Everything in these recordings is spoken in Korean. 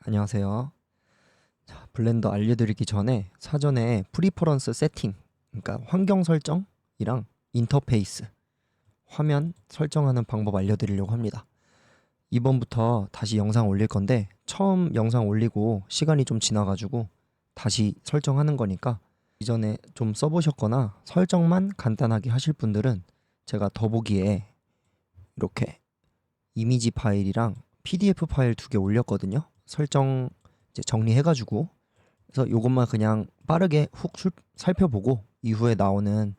안녕하세요. 자, 블렌더 알려드리기 전에 사전에 프리퍼런스 세팅, 그러니까 환경 설정이랑 인터페이스, 화면 설정하는 방법 알려드리려고 합니다. 이번부터 다시 영상 올릴 건데 처음 영상 올리고 시간이 좀 지나가지고 다시 설정하는 거니까 이전에 좀 써보셨거나 설정만 간단하게 하실 분들은 제가 더보기에 이렇게 이미지 파일이랑 PDF 파일 2개 올렸거든요. 설정 이제 정리해가지고 그래서 요것만 그냥 빠르게 훅 살펴보고 이후에 나오는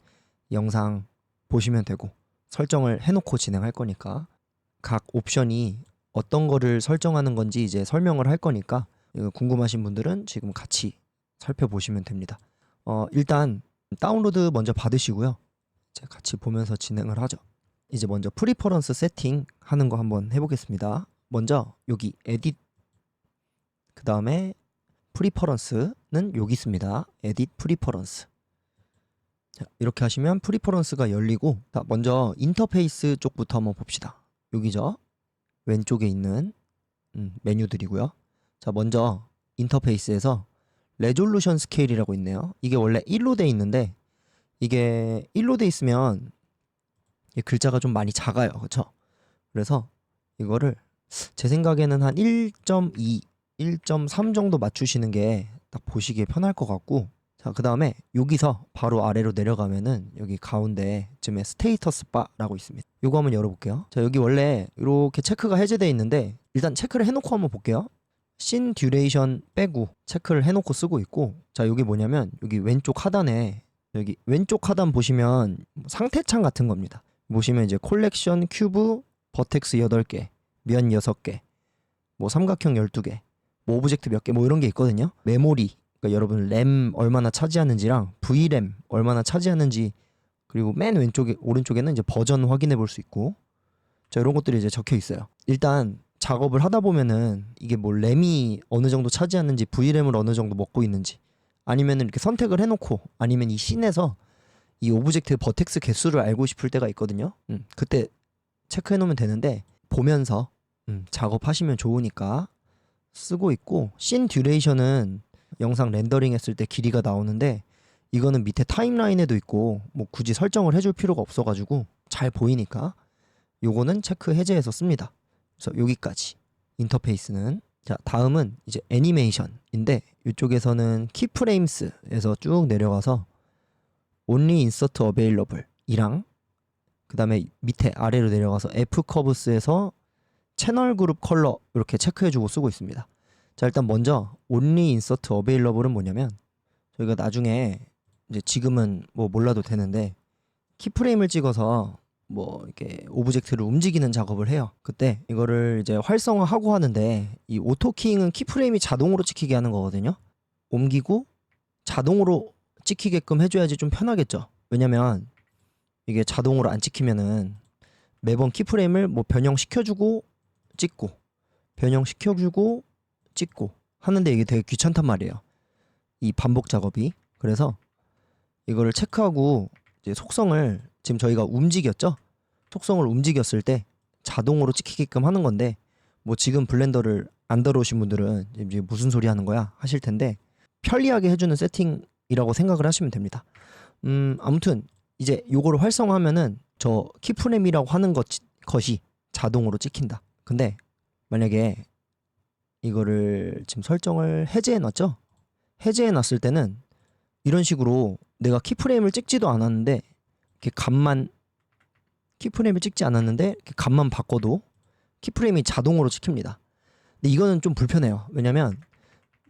영상 보시면 되고 설정을 해놓고 진행할 거니까 각 옵션이 어떤 거를 설정하는 건지 이제 설명을 할 거니까 이거 궁금하신 분들은 지금 같이 살펴보시면 됩니다. 일단 다운로드 먼저 받으시고요. 이제 같이 보면서 진행을 하죠. 이제 먼저 프리퍼런스 세팅 하는 거 한번 해보겠습니다. 먼저 여기 에딧 그 다음에 프리퍼런스는 여기 있습니다. 에딧 프리퍼런스. 자, 이렇게 하시면 프리퍼런스가 열리고 자, 먼저 인터페이스 쪽부터 한번 봅시다. 여기죠. 왼쪽에 있는 메뉴들이고요. 자, 먼저 인터페이스에서 레졸루션 스케일이라고 있네요. 이게 원래 1로 돼 있는데 이게 1로 돼 있으면 글자가 좀 많이 작아요. 그렇죠? 그래서 이거를 제 생각에는 한 1.2, 1.3 정도 맞추시는 게 딱 보시기에 편할 것 같고 자, 그 다음에 여기서 바로 아래로 내려가면은 여기 가운데쯤에 스테이터스 바라고 있습니다. 요거 한번 열어볼게요. 자, 여기 원래 이렇게 체크가 해제되어 있는데 일단 체크를 해놓고 한번 볼게요. 씬 듀레이션 빼고 체크를 해놓고 쓰고 있고 자, 여기 뭐냐면 여기 왼쪽 하단에 여기 왼쪽 하단 보시면 상태창 같은 겁니다. 보시면 이제 콜렉션 큐브 버텍스 8개, 면 6개, 뭐 삼각형 12개, 뭐 오브젝트 몇 개, 뭐 이런 게 있거든요. 메모리, 그러니까 여러분 램 얼마나 차지하는지랑 V램 얼마나 차지하는지 그리고 맨 왼쪽에 오른쪽에는 이제 버전 확인해 볼 수 있고 자, 이런 것들이 이제 적혀 있어요. 일단 작업을 하다 보면은 이게 뭐 램이 어느 정도 차지하는지 V램을 어느 정도 먹고 있는지 아니면은 이렇게 선택을 해놓고 아니면 이 씬에서 이 오브젝트 버텍스 개수를 알고 싶을 때가 있거든요. 그때 체크해 놓으면 되는데 보면서 작업하시면 좋으니까 쓰고 있고 씬 듀레이션은 영상 렌더링 했을 때 길이가 나오는데 이거는 밑에 타임라인에도 있고 뭐 굳이 설정을 해줄 필요가 없어가지고 잘 보이니까 요거는 체크 해제해서 씁니다. 그래서 여기까지 인터페이스는 자, 다음은 이제 애니메이션인데 이쪽에서는 키프레임스에서 쭉 내려가서 only insert available 이랑 그 다음에 밑에 아래로 내려가서 F커브스에서 채널 그룹 컬러 이렇게 체크해주고 쓰고 있습니다. 자, 일단 먼저 only insert available은 뭐냐면 저희가 나중에 이제 지금은 뭐 몰라도 되는데 키프레임을 찍어서 뭐 이렇게 오브젝트를 움직이는 작업을 해요. 그때 이거를 이제 활성화하고 하는데 이 오토키잉은 키프레임이 자동으로 찍히게 하는 거거든요. 옮기고 자동으로 찍히게끔 해줘야지 좀 편하겠죠. 왜냐면 이게 자동으로 안 찍히면은 매번 키프레임을 뭐 변형시켜주고 찍고 변형시켜주고 찍고 하는데 이게 되게 귀찮단 말이에요. 이 반복 작업이. 그래서 이거를 체크하고 이제 속성을 지금 저희가 움직였죠? 속성을 움직였을 때 자동으로 찍히게끔 하는 건데 뭐 지금 블렌더를 안 들어오신 분들은 이제 무슨 소리 하는 거야 하실 텐데 편리하게 해주는 세팅이라고 생각을 하시면 됩니다. 아무튼 이제 요거를 활성화하면은 저 키프레임이라고 하는 것이 자동으로 찍힌다. 근데 만약에 이거를 지금 설정을 해제해 놨죠? 해제해 놨을 때는 이런 식으로 내가 키프레임을 찍지도 않았는데 이렇게 값만 키프레임을 찍지 않았는데 이렇게 값만 바꿔도 키프레임이 자동으로 찍힙니다. 근데 이거는 좀 불편해요. 왜냐면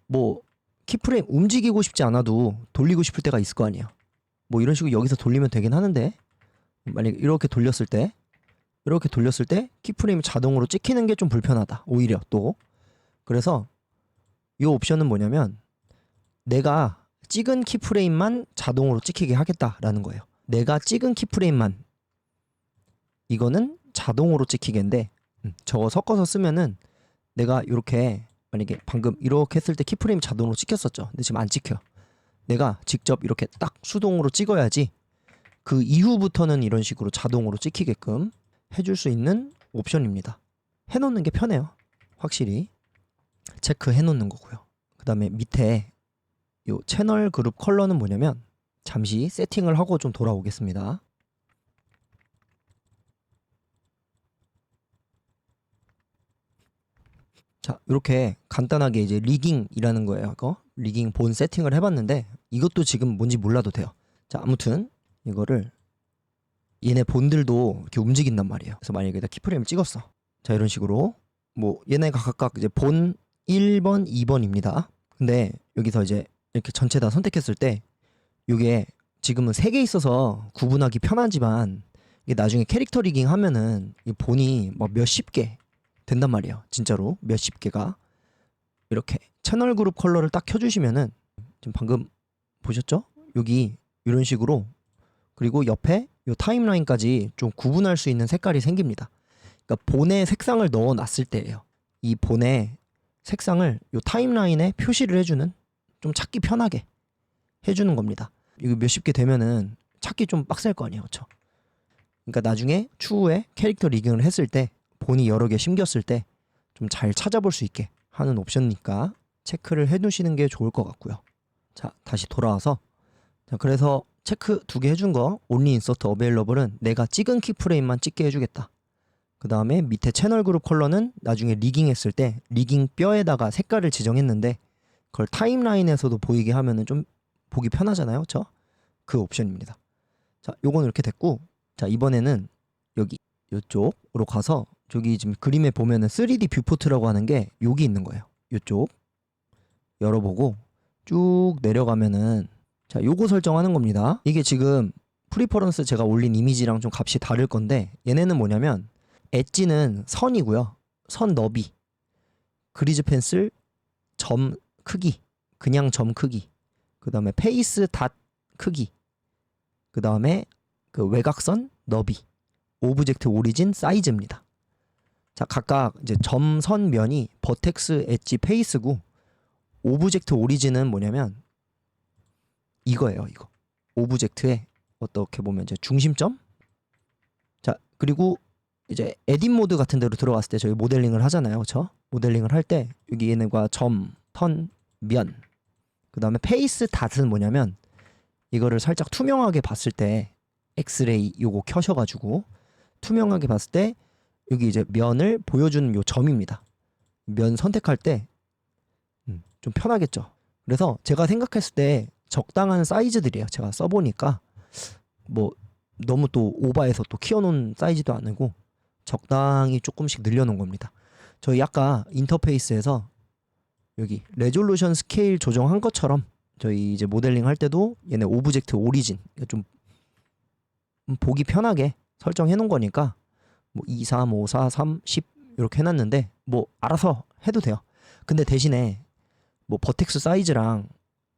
뭐 키프레임 움직이고 싶지 않아도 돌리고 싶을 때가 있을 거 아니에요. 뭐 이런 식으로 여기서 돌리면 되긴 하는데 만약에 이렇게 돌렸을 때 키프레임이 자동으로 찍히는 게 좀 불편하다. 오히려 또 그래서 이 옵션은 뭐냐면 내가 찍은 키프레임만 자동으로 찍히게 하겠다라는 거예요. 내가 찍은 키프레임만 이거는 자동으로 찍히겠는데 저거 섞어서 쓰면은 내가 이렇게 만약에 방금 이렇게 했을 때 키프레임 자동으로 찍혔었죠. 근데 지금 안 찍혀. 내가 직접 이렇게 딱 수동으로 찍어야지 그 이후부터는 이런 식으로 자동으로 찍히게끔 해줄 수 있는 옵션입니다. 해놓는 게 편해요. 확실히. 체크해 놓는 거고요. 그 다음에 밑에 요 채널 그룹 컬러는 뭐냐면 잠시 세팅을 하고 좀 돌아오겠습니다. 자, 이렇게 간단하게 이제 리깅이라는 거예요. 이거 리깅 본 세팅을 해봤는데 이것도 지금 뭔지 몰라도 돼요. 자, 아무튼 이거를 얘네 본들도 이렇게 움직인단 말이에요. 그래서 만약에 여기다 키프레임을 찍었어. 자, 이런 식으로 뭐 얘네가 각각 이제 본 1번, 2번입니다. 근데 여기서 이제 이렇게 전체 다 선택했을 때 이게 지금은 3개 있어서 구분하기 편하지만 이게 나중에 캐릭터 리깅 하면은 이 본이 뭐 몇십 개 된단 말이에요. 진짜로 몇십 개가. 이렇게 채널 그룹 컬러를 딱 켜주시면은 지금 방금 보셨죠? 여기 이런 식으로 그리고 옆에 요 타임라인까지 좀 구분할 수 있는 색깔이 생깁니다. 그러니까 본에 색상을 넣어 놨을 때예요. 이 본에 색상을 요 타임라인에 표시를 해주는, 좀 찾기 편하게 해주는 겁니다. 이거 몇십 개 되면은 찾기 좀 빡셀 거 아니에요, 그렇죠? 그러니까 나중에 추후에 캐릭터 리깅을 했을 때 본이 여러 개 심겼을 때 좀 잘 찾아볼 수 있게 하는 옵션이니까 체크를 해두시는 게 좋을 것 같고요. 자, 다시 돌아와서, 자, 그래서 체크 2개 해준 거 only insert available은 내가 찍은 키프레임만 찍게 해주겠다. 그 다음에 밑에 채널 그룹 컬러는 나중에 리깅 했을 때 리깅 뼈에다가 색깔을 지정했는데 그걸 타임라인에서도 보이게 하면은 좀 보기 편하잖아요, 그렇죠? 그 옵션입니다. 자, 요거는 이렇게 됐고, 자, 이번에는 여기 요쪽으로 가서 저기 지금 그림에 보면은 3D 뷰포트라고 하는 게 여기 있는 거예요. 요쪽 열어보고 쭉 내려가면은, 자, 요거 설정하는 겁니다. 이게 지금 프리퍼런스 제가 올린 이미지랑 좀 값이 다를 건데 얘네는 뭐냐면 엣지는 선이고요. 선 너비, 그리즈 펜슬 점 크기, 그냥 점 크기, 그 다음에 페이스 닷 크기, 그 다음에 그 외곽선 너비, 오브젝트 오리진 사이즈입니다. 자, 각각 이제 점, 선, 면이 버텍스, 엣지, 페이스고 오브젝트 오리진은 뭐냐면 이거예요. 이거 오브젝트의 어떻게 보면 이제 중심점. 자, 그리고 이제 에딧 모드 같은 데로 들어갔을 때 저희 모델링을 하잖아요, 그렇죠? 모델링을 할 때 여기 얘네가 점, 턴, 면, 그 다음에 페이스 닷은 뭐냐면 이거를 살짝 투명하게 봤을 때 엑스레이 요거 켜셔가지고 투명하게 봤을 때 여기 이제 면을 보여주는 요 점입니다. 면 선택할 때 좀 편하겠죠. 그래서 제가 생각했을 때 적당한 사이즈들이에요. 제가 써보니까 뭐 너무 또 오버해서 또 키워놓은 사이즈도 아니고 적당히 조금씩 늘려놓은 겁니다. 저희 아까 인터페이스에서 여기 레졸루션 스케일 조정한 것처럼 저희 이제 모델링 할 때도 얘네 오브젝트 오리진 좀 보기 편하게 설정해 놓은 거니까 뭐 2, 3, 5, 4, 3, 10 이렇게 해놨는데 뭐 알아서 해도 돼요. 근데 대신에 뭐 버텍스 사이즈랑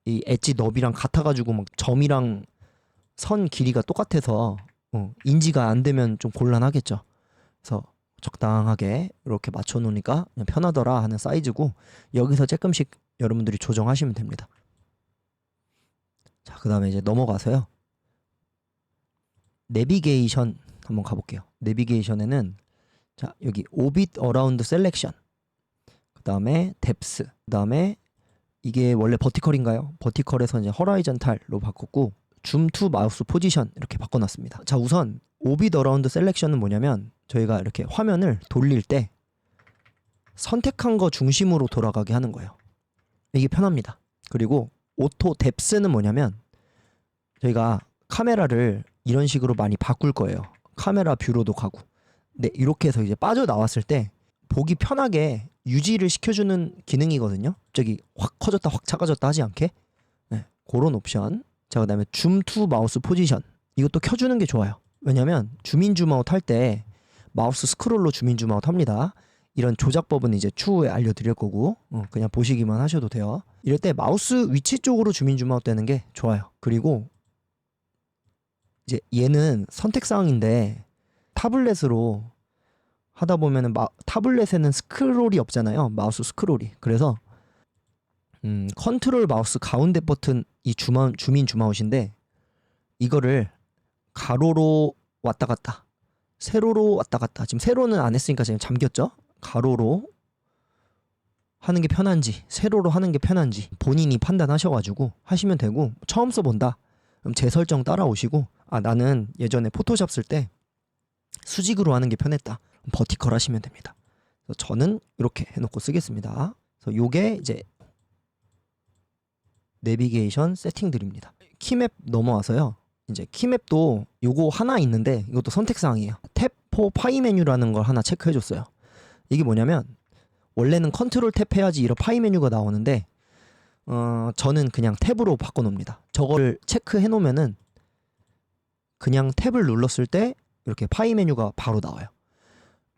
이 엣지 너비랑 같아가지고 막 점이랑 선 길이가 똑같아서 인지가 안 되면 좀 곤란하겠죠. 그래서 적당하게 이렇게 맞춰 놓으니까 그냥 편하더라 하는 사이즈고 여기서 조금씩 여러분들이 조정하시면 됩니다. 자, 그 다음에 이제 넘어가서요. 내비게이션 한번 가볼게요. 내비게이션에는 자, 여기 오빗 어라운드 셀렉션, 그 다음에 뎁스, 그 다음에 이게 원래 버티컬인가요? 버티컬에서 이제 허라이전탈로 바꿨고 줌 투 마우스 포지션 이렇게 바꿔놨습니다. 자, 우선 오빗 어라운드 셀렉션은 뭐냐면 저희가 이렇게 화면을 돌릴 때 선택한 거 중심으로 돌아가게 하는 거예요. 이게 편합니다. 그리고 오토 뎁스는 뭐냐면 저희가 카메라를 이런 식으로 많이 바꿀 거예요. 카메라 뷰로도 가고. 근데 이렇게 해서 이제 빠져나왔을 때 보기 편하게 유지를 시켜주는 기능이거든요. 저기 확 커졌다 확 작아졌다 하지 않게. 네, 그런 옵션. 자, 그 다음에 줌 투 마우스 포지션, 이것도 켜주는 게 좋아요. 왜냐면 줌인 줌아웃 할 때 마우스 스크롤로 줌인 줌아웃 합니다. 이런 조작법은 이제 추후에 알려드릴 거고 그냥 보시기만 하셔도 돼요. 이럴 때 마우스 위치 쪽으로 줌인 줌아웃 되는 게 좋아요. 그리고 이제 얘는 선택사항인데 타블렛으로 하다 보면은 타블렛에는 스크롤이 없잖아요. 마우스 스크롤이. 그래서 컨트롤 마우스 가운데 버튼 이 줌인 줌아웃인데 이거를 가로로 왔다 갔다, 세로로 왔다 갔다. 지금 세로는 안 했으니까 지금 잠겼죠. 가로로 하는 게 편한지 세로로 하는 게 편한지 본인이 판단하셔가지고 하시면 되고, 처음 써본다 그럼 제 설정 따라오시고, 아 나는 예전에 포토샵 쓸 때 수직으로 하는 게 편했다, 버티컬 하시면 됩니다. 그래서 저는 이렇게 해놓고 쓰겠습니다. 그래서 요게 이제 내비게이션 세팅들입니다. 키맵 넘어와서요. 이제 키맵도 요거 하나 있는데 이것도 선택사항이에요. 탭 포 파이 메뉴라는 걸 하나 체크해줬어요. 이게 뭐냐면 원래는 컨트롤 탭 해야지 이런 파이 메뉴가 나오는데 저는 그냥 탭으로 바꿔놓습니다. 저걸 체크해 놓으면은 그냥 탭을 눌렀을 때 이렇게 파이 메뉴가 바로 나와요.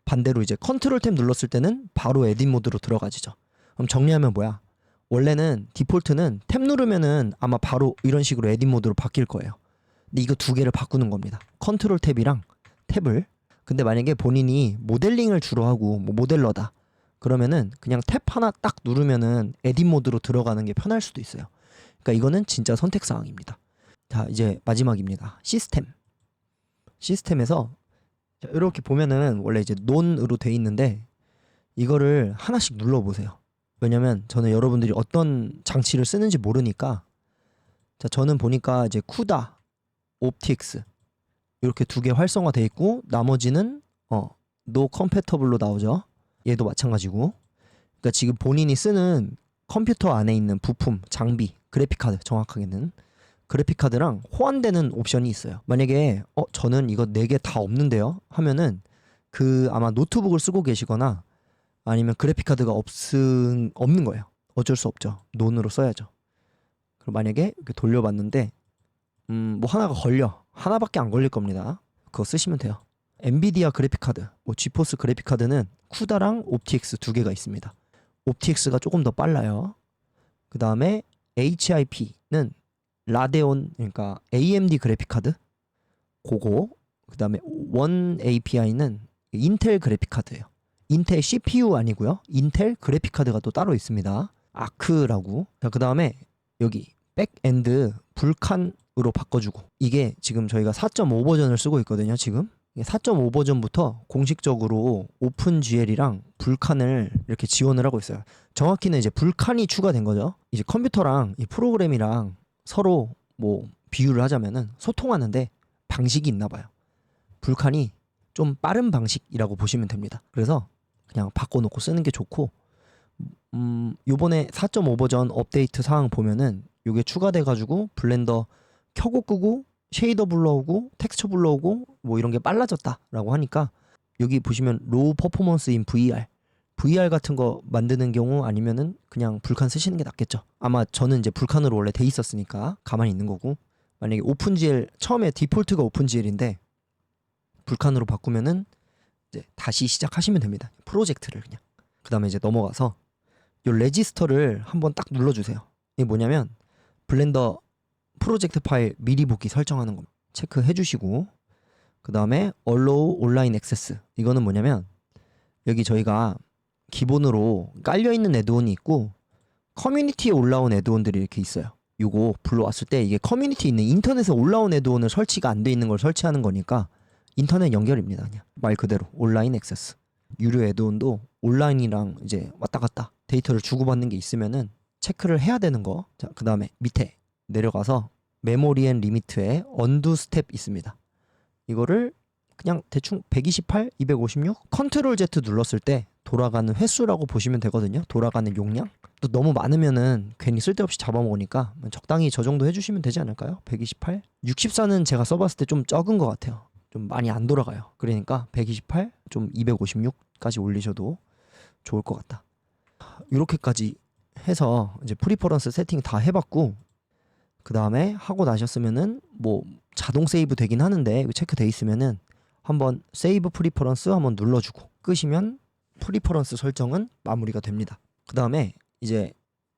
반대로 이제 컨트롤 탭 눌렀을 때는 바로 에딧 모드로 들어가지죠. 그럼 정리하면 뭐야? 원래는 디폴트는 탭 누르면은 아마 바로 이런 식으로 에딧 모드로 바뀔 거예요. 근데 이거 두 개를 바꾸는 겁니다. 컨트롤 탭이랑 탭을. 근데 만약에 본인이 모델링을 주로 하고 뭐 모델러다 그러면은 그냥 탭 하나 딱 누르면은 에딧 모드로 들어가는 게 편할 수도 있어요. 그러니까 이거는 진짜 선택사항입니다. 자, 이제 마지막입니다. 시스템에서 이렇게 보면은 원래 이제 논으로 돼 있는데 이거를 하나씩 눌러보세요. 왜냐면 저는 여러분들이 어떤 장치를 쓰는지 모르니까. 자, 저는 보니까 이제 쿠다, 옵틱스 이렇게 두 개 활성화돼 있고 나머지는 노 컴패터블로 나오죠. 얘도 마찬가지고. 그러니까 지금 본인이 쓰는 컴퓨터 안에 있는 부품, 장비, 그래픽카드, 정확하게는 그래픽카드랑 호환되는 옵션이 있어요. 만약에 저는 이거 4개 다 없는데요 하면은 그 아마 노트북을 쓰고 계시거나 아니면 그래픽카드가 없는 거예요. 어쩔 수 없죠. 논으로 써야죠. 그럼 만약에 이렇게 돌려봤는데 뭐 하나가 걸려. 하나밖에 안 걸릴 겁니다. 그거 쓰시면 돼요. 엔비디아 그래픽카드, 뭐 지포스 그래픽카드는 쿠다랑 옵티엑스 두 개가 있습니다. 옵티엑스가 조금 더 빨라요. 그 다음에 HIP는 라데온, 그러니까 AMD 그래픽카드 그거. 그 다음에 원 API는 인텔 그래픽카드예요. 인텔 CPU 아니고요. 인텔 그래픽카드가 또 따로 있습니다. 아크라고. 자, 그 다음에 여기 백엔드 불칸으로 바꿔주고, 이게 지금 저희가 4.5 버전을 쓰고 있거든요. 지금 4.5 버전부터 공식적으로 오픈GL이랑 불칸을 이렇게 지원을 하고 있어요. 정확히는 이제 불칸이 추가된 거죠. 이제 컴퓨터랑 이 프로그램이랑 서로 뭐 비유를 하자면은 소통하는데 방식이 있나 봐요. 불칸이 좀 빠른 방식이라고 보시면 됩니다. 그래서 그냥 바꿔놓고 쓰는 게 좋고, 요번에 4.5 버전 업데이트 사항 보면은 요게 추가돼가지고 블렌더 켜고 끄고 쉐이더 불러오고 텍스처 불러오고 뭐 이런 게 빨라졌다라고 하니까, 여기 보시면 로우 퍼포먼스 인 VR 같은 거 만드는 경우 아니면은 그냥 불칸 쓰시는 게 낫겠죠. 아마 저는 이제 불칸으로 원래 돼 있었으니까 가만히 있는 거고, 만약에 오픈GL 처음에 디폴트가 오픈GL인데 불칸으로 바꾸면은 이제 다시 시작하시면 됩니다. 프로젝트를 그냥. 그 다음에 이제 넘어가서 요 레지스터를 한번 딱 눌러주세요. 이게 뭐냐면 블렌더 프로젝트 파일 미리 보기 설정하는 거 체크해 주시고, 그 다음에 Allow Online Access, 이거는 뭐냐면 여기 저희가 기본으로 깔려있는 애드온이 있고 커뮤니티에 올라온 애드온들이 이렇게 있어요. 요거 불러왔을 때 이게 커뮤니티에 있는 인터넷에 올라온 애드온을 설치가 안 돼 있는 걸 설치하는 거니까 인터넷 연결입니다. 그냥 말 그대로 온라인 액세스. 유료 애드온도 온라인이랑 이제 왔다 갔다 데이터를 주고받는 게 있으면은 체크를 해야 되는 거. 자, 그 다음에 밑에 내려가서 메모리 앤 리미트에 언두 스텝 있습니다. 이거를 그냥 대충 128, 256 컨트롤 Z 눌렀을 때 돌아가는 횟수라고 보시면 되거든요. 돌아가는 용량. 또 너무 많으면은 괜히 쓸데없이 잡아먹으니까 적당히 저 정도 해주시면 되지 않을까요? 128, 64는 제가 써봤을 때 좀 적은 것 같아요. 좀 많이 안 돌아가요. 그러니까 128, 좀 256까지 올리셔도 좋을 것 같다. 이렇게까지 해서 이제 프리퍼런스 세팅 다 해봤고, 그 다음에 하고 나셨으면은 뭐 자동 세이브 되긴 하는데 이거 체크돼 있으면은 한번 세이브 프리퍼런스 한번 눌러주고 끄시면 프리퍼런스 설정은 마무리가 됩니다. 그 다음에 이제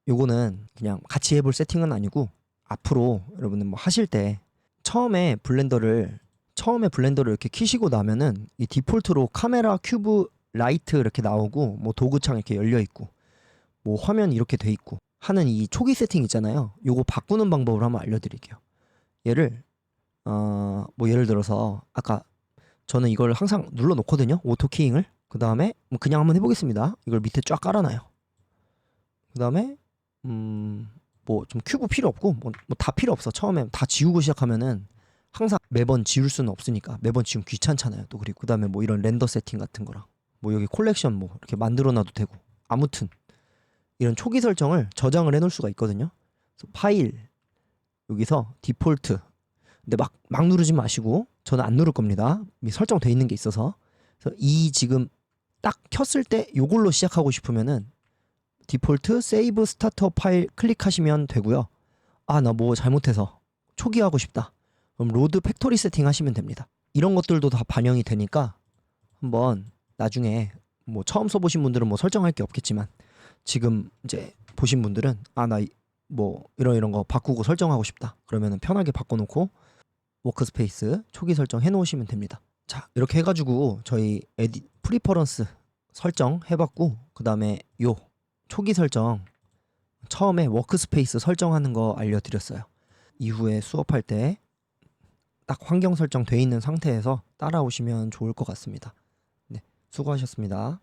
요거는 그냥 같이 해볼 세팅은 아니고 앞으로 여러분들 뭐 하실 때 처음에 블렌더를 이렇게 키시고 나면은 이 디폴트로 카메라 큐브 라이트 이렇게 나오고 뭐 도구창 이렇게 열려 있고 뭐 화면 이렇게 돼 있고 하는 이 초기 세팅 있잖아요. 요거 바꾸는 방법을 한번 알려드릴게요. 얘를 뭐 예를 들어서 아까 저는 이걸 항상 눌러 놓거든요. 오토 키잉을. 그 다음에 그냥 한번 해보겠습니다. 이걸 밑에 쫙 깔아놔요. 그다음에 뭐 좀 큐브 필요 없고 뭐 다 필요 없어. 처음에 다 지우고 시작하면은 항상 매번 지울 수는 없으니까 매번 지우면 귀찮잖아요. 또 그리고 그다음에 뭐 이런 렌더 세팅 같은 거랑 뭐 여기 콜렉션 뭐 이렇게 만들어 놔도 되고 아무튼 이런 초기 설정을 저장을 해 놓을 수가 있거든요. 그래서 파일 여기서 디폴트 근데 막 누르지 마시고 저는 안 누를 겁니다. 이미 설정돼 있는 게 있어서. 그래서 이 지금 딱 켰을 때 요걸로 시작하고 싶으면은 디폴트 세이브 스타터 파일 클릭하시면 되고요. 아, 나 뭐 잘못해서 초기화하고 싶다. 그럼 로드 팩토리 세팅 하시면 됩니다. 이런 것들도 다 반영이 되니까 한번 나중에 뭐 처음 써보신 분들은 뭐 설정할 게 없겠지만 지금 이제 보신 분들은 아, 나 뭐 이런 거 바꾸고 설정하고 싶다. 그러면은 편하게 바꿔놓고 워크스페이스 초기 설정 해놓으시면 됩니다. 자, 이렇게 해가지고 저희 프리퍼런스 설정 해봤고 그 다음에 요 초기 설정 처음에 워크스페이스 설정하는 거 알려드렸어요. 이후에 수업할 때 딱 환경 설정 돼 있는 상태에서 따라오시면 좋을 것 같습니다. 네, 수고하셨습니다.